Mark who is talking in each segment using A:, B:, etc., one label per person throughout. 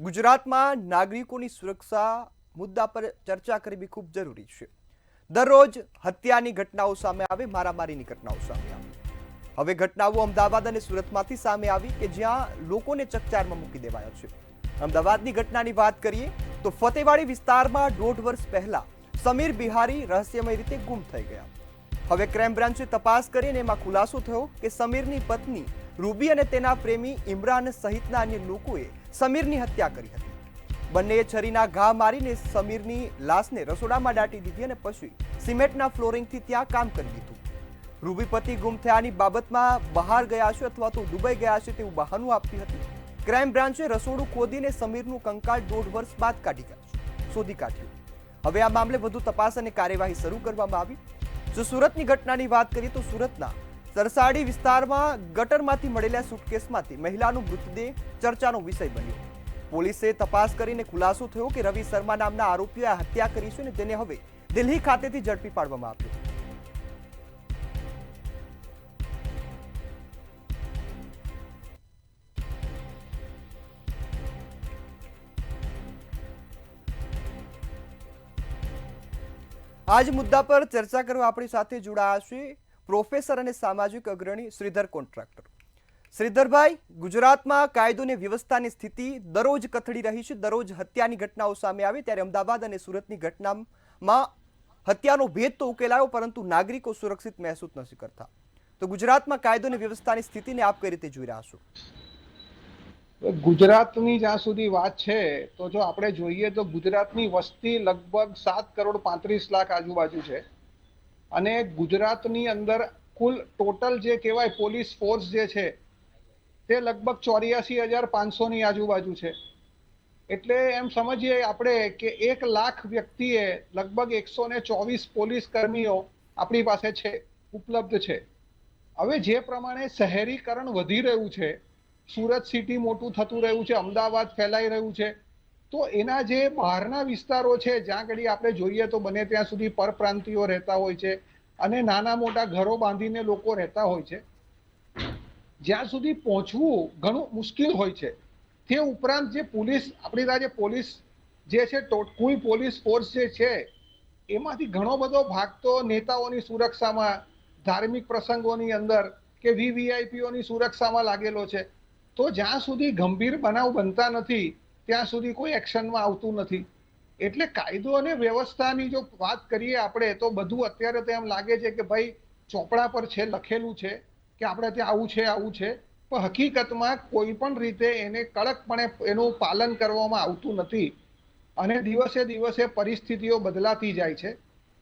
A: ગુજરાતમાં નાગરિકોની સુરક્ષા મુદ્દા પર ચર્ચા કરવી ખૂબ જરૂરી છે। દરરોજ હત્યાની ઘટનાઓ સામે આવે, મારામારીની ઘટનાઓ સામે આવે। હવે ઘટનાઓ અમદાવાદ અને સુરતમાંથી સામે આવી કે જ્યાં લોકોને ચકચારમાં મૂકી દેવાયા છે। અમદાવાદની ઘટનાની વાત કરીએ તો ફતેવાડી વિસ્તારમાં 1.5 વર્ષ પહેલા સમીર બિહારી રહસ્યમય રીતે ગુમ થઈ ગયા। હવે ક્રાઇમ બ્રાન્ચે તપાસ કરીને એમાં ખુલાસો થયો કે સમીરની પત્ની રૂબી અને તેના પ્રેમી ઇમરાન સહિતના અન્ય લોકોએ સમીરની હત્યા કરી હતી। બંનેએ છરીના ઘા મારીને સમીરની લાશને રસોડામાં દાટી દીધી અને પછી સિમેન્ટના ફ્લોરિંગથી ત્યાં કામ કરી દીધું। રૂબી પતિ ગુમ થયાની બાબતમાં બહાર ગયા છે અથવા તો દુબઈ ગયા છે તેવું બહાનું આપતી હતી। ક્રાઇમ બ્રાન્ચે રસોડું ખોદીને સમીરનું કંકાળ 1.5 વર્ષ બાદ શોધી કાઢ્યું। હવે આ મામલે વધુ તપાસ અને કાર્યવાહી શરૂ કરવામાં આવી। જો સુરતની ઘટનાની વાત કરીએ તો સુરતના સરસાડી વિસ્તારમાં ગટરમાંથી મળેલા સુટકેસમાંથી મહિલાનો મૃતદેહ ચર્ચાનો વિષય બન્યો। પોલીસે તપાસ કરીને ખુલાસો થયો કે રવિ શર્મા નામના આરોપીએ આ હત્યા કરી છે અને તેને હવે દિલ્હી ખાતેથી ઝડપી પાડવામાં આવ્યો। આજ મુદ્દા પર ચર્ચા કરવા આપણી સાથે જોડાયા છે પ્રોફેસર અને સામાજિક અગ્રણી શ્રીધર કોન્ટ્રાક્ટર। શ્રીધરભાઈ, ગુજરાતમાં કાયદો અને વ્યવસ્થાની સ્થિતિ દરરોજ કથળી રહી છે। દરરોજ હત્યાની ઘટનાઓ સામે આવી, ત્યારે અમદાવાદ અને સુરતની ઘટનામાં હત્યાનો ભેદ તો ઉકેલાયો પરંતુ નાગરિકો સુરક્ષિત મહેસૂસ નથી કરતા। તો ગુજરાતમાં કાયદો અને વ્યવસ્થાની સ્થિતિને આપ કઈ રીતે જોઈ રહ્યા છો?
B: ગુજરાતની જ્યાં સુધી વાત છે તો જો આપણે જોઈએ તો ગુજરાતની વસ્તી લગભગ 7,35,00,000 આજુબાજુ છે અને ગુજરાતની અંદર કુલ ટોટલ જે કહેવાય પોલીસ ફોર્સ જે છે તે લગભગ 84,500 ની આજુબાજુ છે। એટલે એમ સમજીએ આપણે કે 1 લાખ વ્યક્તિએ લગભગ 124 પોલીસ કર્મીઓ આપણી પાસે છે, ઉપલબ્ધ છે। હવે જે પ્રમાણે શહેરીકરણ વધી રહ્યું છે, સુરત સિટી મોટું થતું રહ્યું છે, અમદાવાદ ફેલાઈ રહ્યું છે, તો એના જે બહારના વિસ્તારો છે જ્યાં ઘડી આપણે જોઈએ તો બને ત્યાં સુધી પરપ્રાંતિયો રહેતા હોય છે અને નાના મોટા ઘરો બાંધીને લોકો રહેતા હોય છે, જ્યાં સુધી પહોંચવું ઘણું મુશ્કેલ હોય છે। તે ઉપરાંત જે પોલીસ આપણી પોલીસ જે છે કુલ પોલીસ ફોર્સ જે છે એમાંથી ઘણો બધો ભાગ તો નેતાઓની સુરક્ષામાં, ધાર્મિક પ્રસંગોની અંદર કે વીવીઆઈપીઓની સુરક્ષામાં લાગેલો છે। તો જ્યાં સુધી ગંભીર બનાવ બનતા નથી ત્યાં સુધી કોઈ એક્શનમાં આવતું નથી। એટલે કાયદો અને વ્યવસ્થાની જો વાત કરીએ આપણે તો બધું અત્યારે તો એમ લાગે છે કે ભાઈ ચોપડા પર છે, લખેલું છે કે આપણે ત્યાં આવું છે, પણ હકીકતમાં કોઈ પણ રીતે એને કડકપણે એનું પાલન કરવામાં આવતું નથી અને દિવસે દિવસે પરિસ્થિતિઓ બદલાતી જાય છે।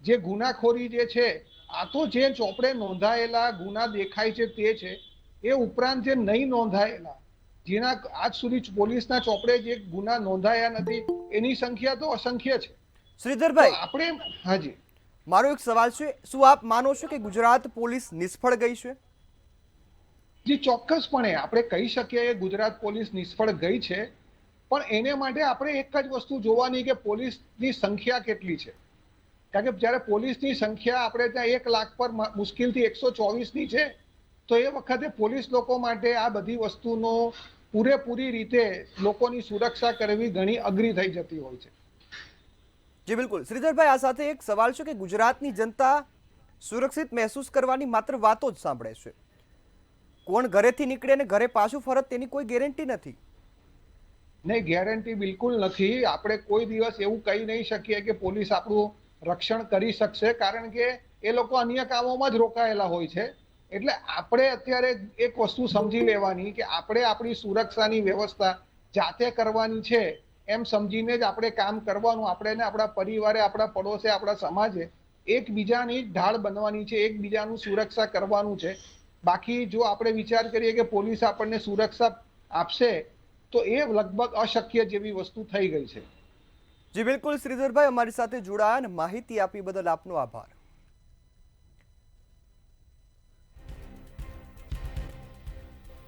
B: જે ગુનાખોરી જે છે આ તો જે ચોપડે નોંધાયેલા ગુના દેખાય છે તે છે, એ ઉપરાંત જે નહીં નોંધાયેલા જેના આજ સુધી પોલીસના ચોપડે જે ગુના નોંધાયા નથી એની સંખ્યા તો અસંખ્ય છે।
A: શ્રીધરભાઈ,
B: આપણે હાજી,
A: મારો એક સવાલ છે, શું આપ માનો છો કે ગુજરાત પોલીસ નિષ્ફળ ગઈ છે?
B: જી ચોક્કસપણે આપણે કહી શકીએ કે ગુજરાત પોલીસ નિષ્ફળ ગઈ છે, પણ એને માટે આપણે એક જ વસ્તુ જોવાની કે પોલીસની સંખ્યા કેટલી છે। કારણ કે જ્યારે પોલીસની સંખ્યા આપણે ત્યાં 1 લાખ પર મુશ્કેલથી 124ની છે તો એ વખતે પોલીસ લોકો માટે આ બધી વસ્તુનો પૂરેપૂરી રીતે લોકોની સુરક્ષા કરવી ઘણી અઘરી થઈ જતી હોય છે।
A: જી બિલકુલ શ્રીધરભાઈ, આ સાથે એક સવાલ છે કે ગુજરાતની જનતા સુરક્ષિત મહેસૂસ કરવાની માત્ર વાતો જ સાંભળે છે, કોણ ઘરેથી નીકળે ને ઘરે પાછું ફરત તેની કોઈ ગેરંટી નથી।
B: નહીં, ગેરંટી બિલકુલ નથી। આપણે કોઈ દિવસ એવું કહી નહીં શકીએ કે પોલીસ આપણું રક્ષણ કરી શકશે, કારણ કે એ લોકો અન્ય કામોમાં જ રોકાયેલા હોય છે। એટલે આપણે અત્યારે એક વસ્તુ સમજી લેવાની કે આપણે આપણી સુરક્ષાની વ્યવસ્થા જાતે કરવાની છે એમ સમજીને જ આપણે કામ કરવાનું। આપણે આપણા પરિવારે, આપણા પડોશે, આપણા સમાજે એકબીજાની ઢાળ બનવાની છે, એકબીજાનું સુરક્ષા કરવાનું છે। બાકી જો આપણે વિચાર કરીએ કે પોલીસ આપણને સુરક્ષા આપશે તો એ લગભગ અશક્ય જેવી વસ્તુ થઈ ગઈ છે।
A: જી બિલકુલ શ્રીધરભાઈ, અમારી સાથે જોડાયા અને માહિતી આપી બદલ આપનો આભાર।